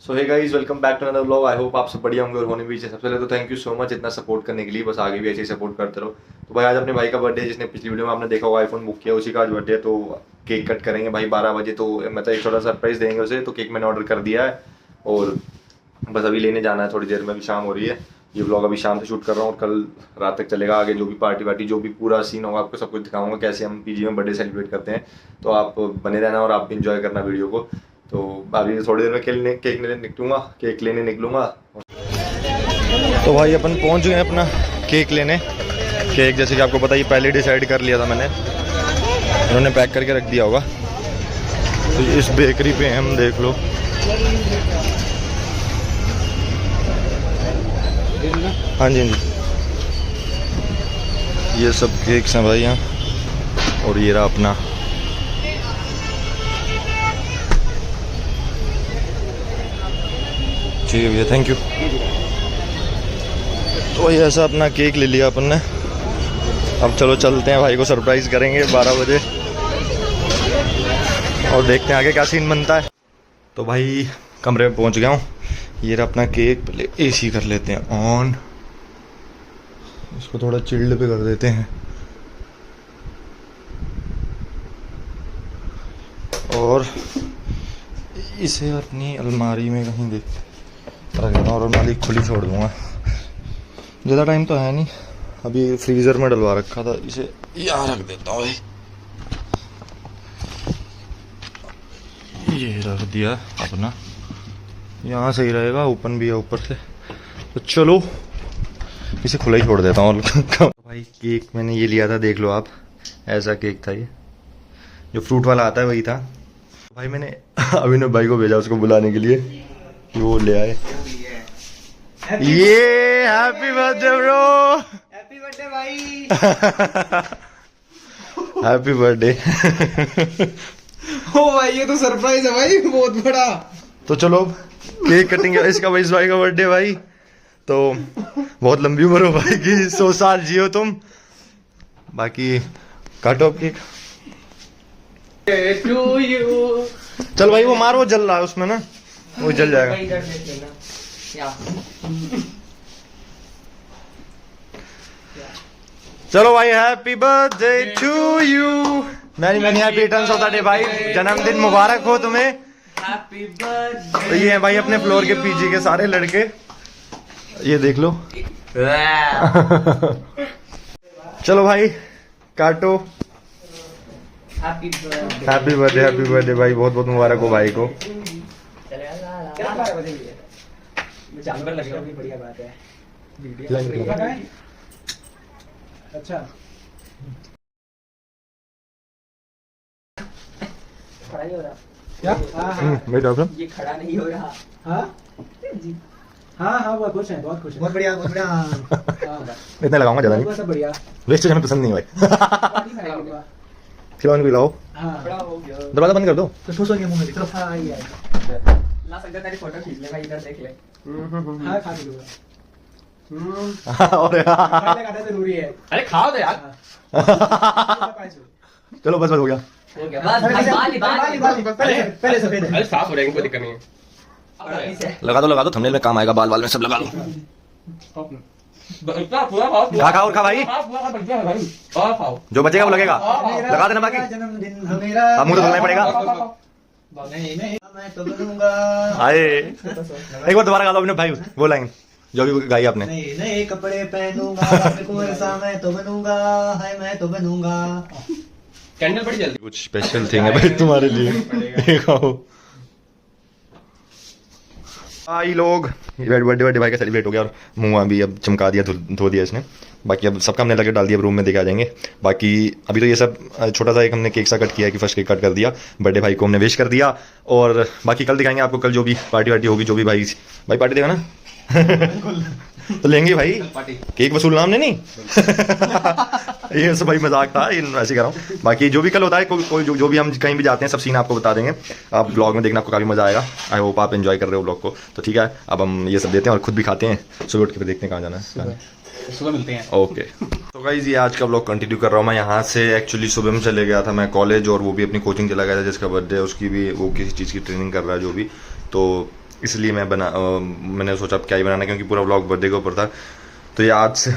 So hey guys, welcome back to another vlog. I hope आप सब बढ़िया होंगे और होने भी चाहिए। सबसे पहले तो थैंक यू सो मच इतना सपोर्ट करने के लिए, बस आगे भी ऐसे ही सपोर्ट करते रहो। तो भाई आज अपने भाई का बर्थडे है, जिसने पिछली वीडियो में आपने देखा होगा आईफोन बुक किया, उसी का आज बर्थडे है। तो केक कट करेंगे भाई 12 बजे। तो मतलब एक छोटा सरप्राइज देंगे उसे। तो केक मैंने ऑर्डर कर दिया है और बस अभी लेने जाना है थोड़ी देर में। अभी शाम हो रही है, ये व्लॉग अभी शाम से शूट कर रहा हूँ और कल रात तक चलेगा। आगे जो भी पार्टी वार्टी जो भी पूरा सीन होगा आपको सब कुछ दिखाऊंगा, कैसे हम पीजी में बर्थडे सेलिब्रेट करते हैं। तो आप बने रहना और आप भी इंजॉय करना वीडियो को। तो अभी थोड़ी देर में केक लेने निकलूंगा, केक लेने निकलूंगा। तो भाई अपन पहुंच गए अपना केक लेने। केक जैसे कि आपको पता ही पहले डिसाइड कर लिया था मैंने, उन्होंने पैक करके रख दिया होगा। तो इस बेकरी पे हम देख लो, हाँ जी हाँ जी, ये सब केक्स हैं भाई यहाँ। और ये रहा अपना ठीक है भैया, थैंक यू। तो ये ऐसा अपना केक ले लिया अपन ने। अब चलो चलते हैं, भाई को सरप्राइज करेंगे 12 बजे और देखते हैं आगे क्या सीन बनता है। तो भाई कमरे में पहुंच गया हूँ। ये रहा अपना केक। पहले एसी कर लेते हैं ऑन, इसको थोड़ा चिल्ड पे कर देते हैं और इसे अपनी अलमारी में कहीं देख रख देता हूँ और अलमारी खुली छोड़ दूँगा। ज़्यादा टाइम तो है नहीं, अभी फ्रीज़र में डलवा रखा था, इसे यहाँ रख देता हूँ भाई। ये रख दिया अपना, यहाँ सही रहेगा, ओपन भी है ऊपर से। तो चलो इसे खुला ही छोड़ देता हूँ। भाई केक मैंने ये लिया था, देख लो आप, ऐसा केक था। ये जो फ्रूट वाला आता है वही था। भाई मैंने अभिनव भाई को भेजा उसको बुलाने के लिए कि वो ले आए। ये happy birthday bro, happy birthday भाई। Happy birthday. ओ भाई ये तो सरप्राइज है भाई, बहुत बड़ा। तो चलो केक कटिंग है इसका भाई, इस भाई का बर्थडे भाई। तो बहुत लंबी उम्र हो भाई की, 100 साल जियो तुम। बाकी काटो केक। To you. चल भाई वो मार, वो जल रहा है उसमें ना, वो जल जाएगा। चलो भाई happy birthday to you, many many happy returns of the day भाई। जन्मदिन मुबारक हो तुम्हें। Happy birthday. तो ये है भाई अपने फ्लोर के पीजी के सारे लड़के, ये देख लो। चलो भाई काटो। Happy birthday. Happy birthday, happy birthday भाई, बहुत बहुत मुबारक हो भाई को। जानवर लगेगा भी, बढ़िया बात है। अच्छा खड़ा नहीं हो रहा क्या? वेट ये खड़ा नहीं हो रहा। हाँ हाँ बहुत खुश है, बहुत खुश है, बहुत बढ़िया बहुत बढ़िया। इतना लगाऊंगा ज्यादा नहीं, सब बढ़िया। वेस्ट हमें पसंद नहीं भाई। खिलौने भी लाओ, हाँ हो गया दरवाजा बंद कर दो। तो ठोस हो गया मुंह में, चलो। हाँ ये ला सकता तेरी फोटो खींच ले भाई, इधर देख ले। हाँ खा लूंगा। और खाना जरूरी है। अरे खाओ दे यार। चलो बस हो गया। हो गया बस। पहले सफेद है। अरे साफ हो जाएंगे, कोई दिक्कत नहीं है। लगा दो, थंबनेल में काम आएगा, बाल बाल में सब लगा दो। इतना पूरा खाओ, खा और खा भाई, पूरा बढ़िया है भाई। और खाओ, जो बचेगा वो लगेगा, लगा देना बाकी। जन्मदिन है मेरा। अब मुंह तो धुलना ही पड़ेगा। नहीं नहीं मैं तो बनूंगा। आए एक बार दोबारा गा दो अपने भाई वो लाइन जो भी गाई आपने। नए नए कपड़े पहनूंगा, को ऐसा मैं तो बनूंगा, है मैं तो बनूंगा। कैंडल बड़ी जल्दी। कुछ स्पेशल थिंग है भाई तुम्हारे लिए, खाओ भाई लोग। बर्थडे भाई का सेलिब्रेट हो गया और मुंह भी अब चमका दिया, धो दिया इसने। बाकी अब सबका हमने लगे डाल दिया, रूम में देखे आ जाएंगे। बाकी अभी तो ये सब छोटा सा एक हमने केक सा कट किया है कि फर्स्ट केक कट कर दिया, बर्थडे भाई को हमने विश कर दिया। और बाकी कल दिखाएंगे आपको, कल जो भी पार्टी वार्टी होगी, जो भी भाई पार्टी देगा ना तो लेंगे भाई, केक वसूलना हमने नहीं। ये सब भाई मजाक था, ये ऐसे कर रहा हूँ। बाकी जो भी कल होता है, कोई जो भी हम कहीं भी जाते हैं सब सीन आपको बता देंगे। आप ब्लॉग में देखना, आपको काफ़ी मजा आएगा। आई होप आप एंजॉय कर रहे हो ब्लॉग को। तो ठीक है, अब हम ये सब देते हैं और खुद भी खाते हैं। सुबह उठ के देखते हैं कहाँ जाना है। सुबह मिलते हैं। ओके तो गाइज ये आज का ब्लॉग कंटिन्यू कर रहा हूँ मैं यहाँ से। एक्चुअली सुबह में चले गया था मैं कॉलेज, और वो भी अपनी कोचिंग चला गया था जिसका बर्थडे है, उसकी भी वो किसी चीज़ की ट्रेनिंग कर रहा है जो भी, तो इसलिए मैंने सोचा अब क्या ही बनाना, क्योंकि पूरा ब्लॉग बर्थडे के ऊपर था। तो ये आज से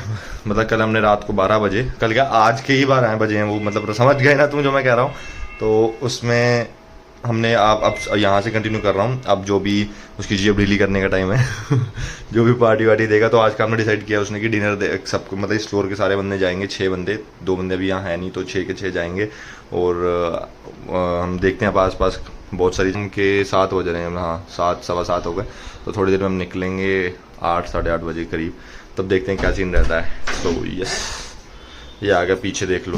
मतलब कल हमने रात को 12 बजे, कल क्या आज के ही 12 बजे हैं वो, मतलब समझ गए ना तुम जो मैं कह रहा हूँ। तो उसमें हमने अब यहाँ से कंटिन्यू कर रहा हूँ। अब जो भी उसकी जेब ढीली करने का टाइम है जो भी पार्टी वार्टी देगा, तो आज का हमने डिसाइड किया उसने कि डिनर दे सबको, मतलब इस फ्लोर के सारे बंदे जाएंगे, 6 बंदे, 2 बंदे अभी यहाँ है नहीं, तो 6 के 6 जाएंगे। और हम देखते हैं अब आस पास बहुत सारी के 7 बज रहे हैं, हाँ 7 सवा 7 हो गए, तो थोड़ी देर में हम निकलेंगे 8 साढ़े 8 बजे करीब, तब देखते हैं क्या सीन रहता है। तो यस ये आ गया पीछे देख लो,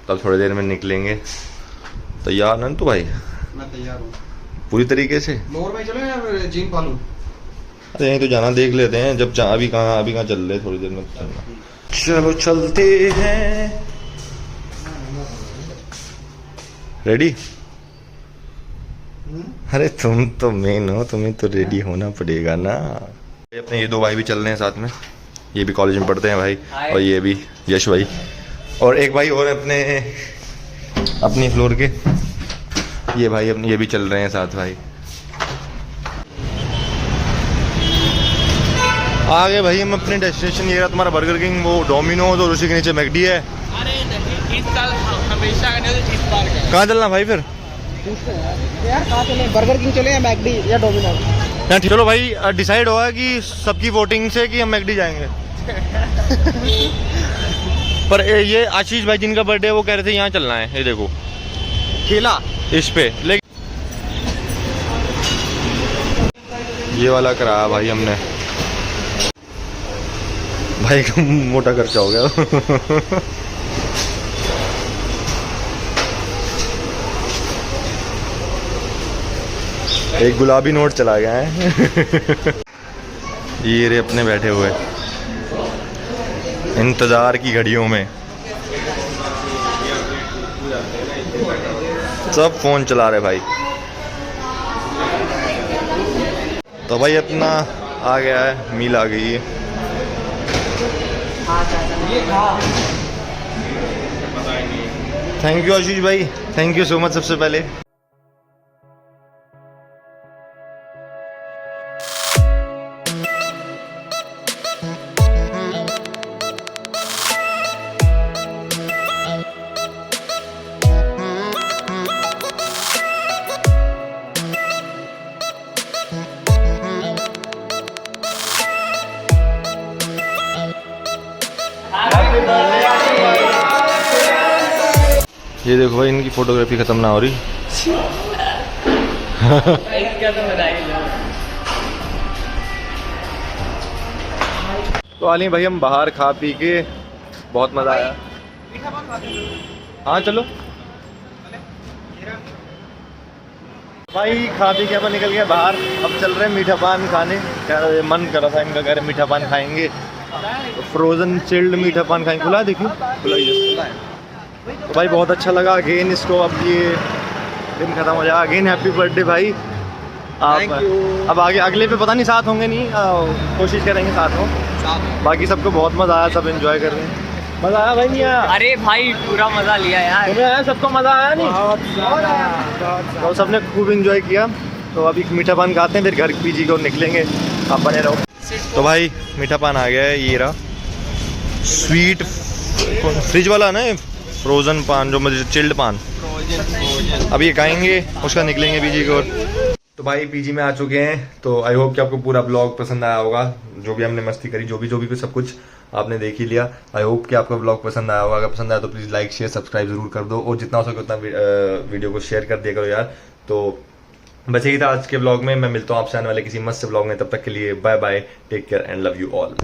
तब थोड़ी देर में निकलेंगे। तैयार नंतु भाई? मैं तैयार हूँ पूरी तरीके से। मोर भाई चलो यार जिम पालू। अरे यहीं तो जाना, देख लेते हैं जब अभी कहाँ चल रहे, थोड़ी देर में चलना। चलो चलते हैं। रेडी? अरे तुम तो मेन हो, तुम्हें तो रेडी होना पड़ेगा ना। अपने ये 2 भाई भी चल रहे हैं साथ में, ये भी कॉलेज में पढ़ते हैं भाई, और ये भी यश भाई, और एक भाई और अपनी फ्लोर के ये भाई अपने ये भी चल रहे हैं साथ भाई। आ गए भाई हम अपने डेस्टिनेशन। ये रहा तुम्हारा बर्गर किंग, वो डोमिनोज, और उसी के नीचे मैकडी है। अरे नहीं, इस साल हमेशा का नहीं, तो इस बार का। कहाँ चलना भाई फिर? यार कहाँ चले, बर्गर किंग चले या मैकडी या डोमिनोज? ना चलो भाई डिसाइड हुआ कि सबकी वोटिंग से कि हम मैकडी जाएंगे पर ये आशीष भाई जिनका बर्थडे है वो कह रहे थे यहाँ चलना है, ये देखो केला इस पे, लेकिन ये वाला कराया भाई हमने, भाई का मोटा खर्चा हो गया एक गुलाबी नोट चला गया है ये रे अपने बैठे हुए इंतजार की घड़ियों में, सब फोन चला रहे भाई। तो भाई अपना आ गया है, मील आ गई है। थैंक यू आशीष भाई, थैंक यू सो मच सबसे पहले। ये देखो भाई इनकी फोटोग्राफी खत्म ना हो रही तो आली भाई हम बाहर खा पी के बहुत मजा आया। हाँ चलो भाई, खा पी के अपन निकल गए बाहर, अब चल रहे हैं मीठा पान खाने। क्या मन कर रहा था इनका, कह रहे मीठा पान खाएंगे, तो फ्रोजन चिल्ड मीठा पान खाएंगे। खुला देखिए, खुला ही है। तो भाई बहुत अच्छा लगा अगेन इसको, अब ये दिन खत्म हो जाएगा। अगेन हैप्पी बर्थडे भाई। आप अब आगे अगले पे पता नहीं साथ होंगे नहीं, कोशिश करेंगे साथ हो। बाकी सबको बहुत मज़ा आया, सब एंजॉय कर रहे हैं। मज़ा आया भाई? नहीं आया? अरे भाई पूरा मजा लिया यार। तुम्हें आया? सबको मज़ा आया नहीं? तो सबने खूब एंजॉय किया। तो अभी मीठा पान खाते हैं, फिर घर पीजी को निकलेंगे। आप बने रहो। तो भाई मीठा पान आ गया है, ये रहा स्वीट फ्रिज वाला ना, फ्रोजन पान जो मुझे चिल्ड पान। अब ये खाएंगे, उसका निकलेंगे पीजी को। तो भाई पीजी में आ चुके हैं। तो आई होप कि आपको पूरा ब्लॉग पसंद आया होगा, जो भी हमने मस्ती करी, जो भी सब कुछ आपने देख ही लिया। आई होप कि आपको ब्लॉग पसंद आया होगा। अगर पसंद आया तो प्लीज़ लाइक शेयर सब्सक्राइब जरूर कर दो, और जितना हो सके उतना वीडियो को शेयर कर दिया करो यार। तो बस यही था आज के ब्लॉग में। मैं मिलता हूँ आपसे आने वाले किसी मस्त ब्लॉग में, तब तक के लिए bye bye, take care and love you all.